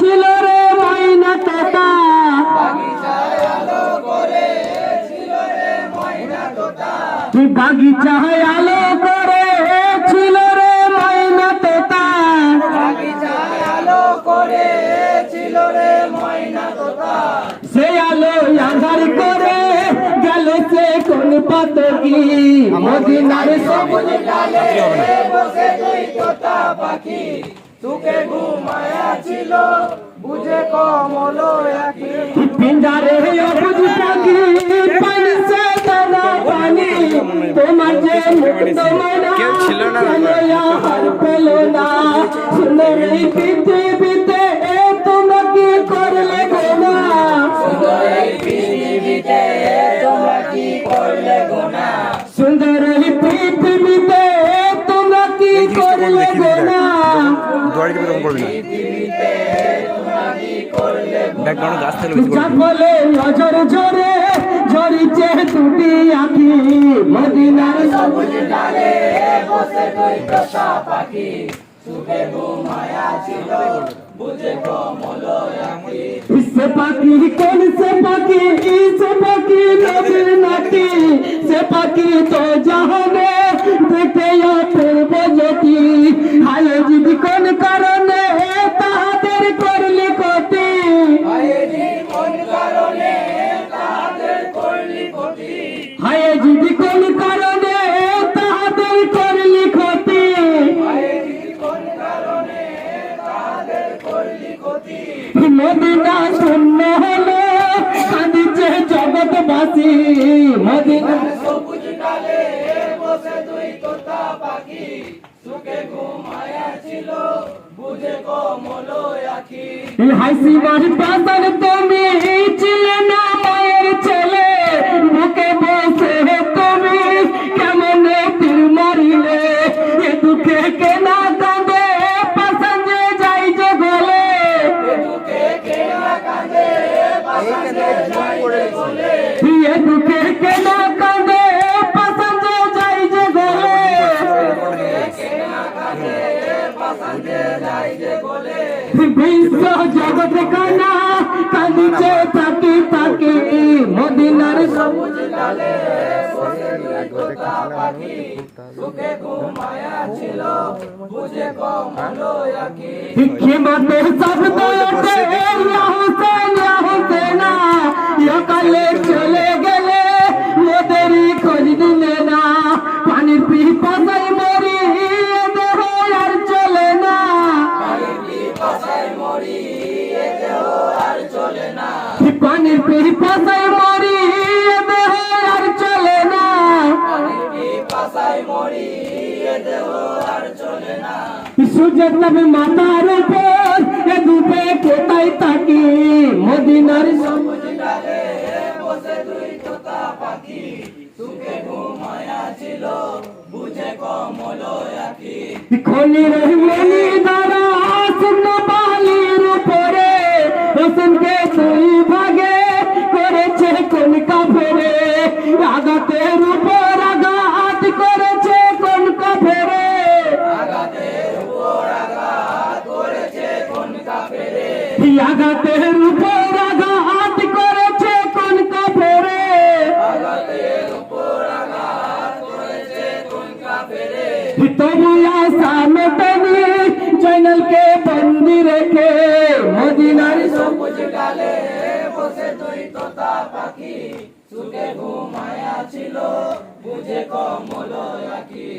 ছিল রে ময়না তোতা, বাগিচায় আলো করে ছিল রে ময়না তোতা, সে আলো আঁধার করে গেল সে কোন পাতকি, মদিনার সবুজ ডালে বসে দুই তোতা পাখি, সুখে ঘুমায়া ছিল বুঝে কমল আঁখি। পিঞ্জারে অবুঝ পাখি পানি সে দানা পানি, তোমার যে মুক্ত ময়না আর পেল না, সুন্দর এই পৃথিবীতে তোমরা কি করলে গোনা, সুন্দর এই পৃথিবীতে তোমরা কি করলে গোনা, সুন্দর এই পৃথিবীতে তোমরা কি করলে গোনা, সকলে নজর জোরে ঝরিছে দুটি আঁখি, মদিনার সবুজ ডালে বসে দুই তোতা পাখি, সুখে ঘুমায়া ছিল বুঝে কমল আঁখি। সে পাখি কোন সে পাখি, সে পাখি নবীর নাতি, সে পাখি তো জাহানে দেখে অপূর্ব জ্যোতি, হায় যদি কোন কারণে তাহাদের করলি ক্ষতি, হায় যদি কোন কারণে তাহাদের করলি ক্ষতি, হায় যদি কোন কারণে তাহাদের করলি ক্ষতি, হায় যদি কোন কারণে তাহাদের করলি ক্ষতি। মদিনা শূন্য হলো কাঁদিছে জগৎবাসী, মদিনা সবুজ ডালে বসে দুই তোতা পাখি, সুখে ঘুমায়া ছিল বুঝে কমল আঁখি। হাসিবার পাতার তুমি ছিলে না মায়ের ছেলে, বুকে বসে তুমি কেমন তীর মারিলে, এ দুঃখে কেনা কাঁদে পাশানে যাই যে গলে, এ দুঃখে কেনা কাঁদে পাশানে যাই যে গলে, এ দুঃখে কেনা কাঁদে পাশানে যাই যে গলে, বিশ্ব জগৎ কানা কাঁদিছে তাকি তাকি, মদিনার সবুজ ডালে বসে দুই তোতা পাখি, সুখে ঘুমায়া ছিল বুঝে কমল আঁখি। হিকমতের শব্দ ওঠে ইয়া হুসেন ইয়া হুসেনা, কালে চলে গেলে মোদেরই খোঁজ দিলে না, পানির পিপাসায় মরি দেহ আর চলে না, পানির পিপাসায় মরি দেহ আর চলে না, পানির পিপাসায় মরি দেহ আর চলে না, পানির পিপাসায় মরি দেহ আর চলে না। সূর্যের নামে মাথার উপর এ ডুবে কোথায় থাকি, মদিনার সবুজ ডালে বসে দুই তোতা পাখি, সুখে ঘুমায়া ছিল বুঝে কমল আঁখি। খনির মনি দ্বারা শূন্য বালির উপরে হোসেনকে দুই ভাগে করেছে কোন কাফেরে, আঘাতের উপর আঘাত করেছে কোন কাফেরে, আঘাতের উপর আঘাত করেছে কোন কাফেরে, আঘাতের উপর আঘাত করেছে কোন কাফেরে, আঘাতের উপর আঘাত করেছে কোন কাফেরে। তবু আশা মেটেনি জয়নালকে বন্দি রেখে, মদিনার সবুজ ডালে বসে দুই তোতা পাখি, সুখে ঘুমায়া ছিল বুঝে কমল আঁখি।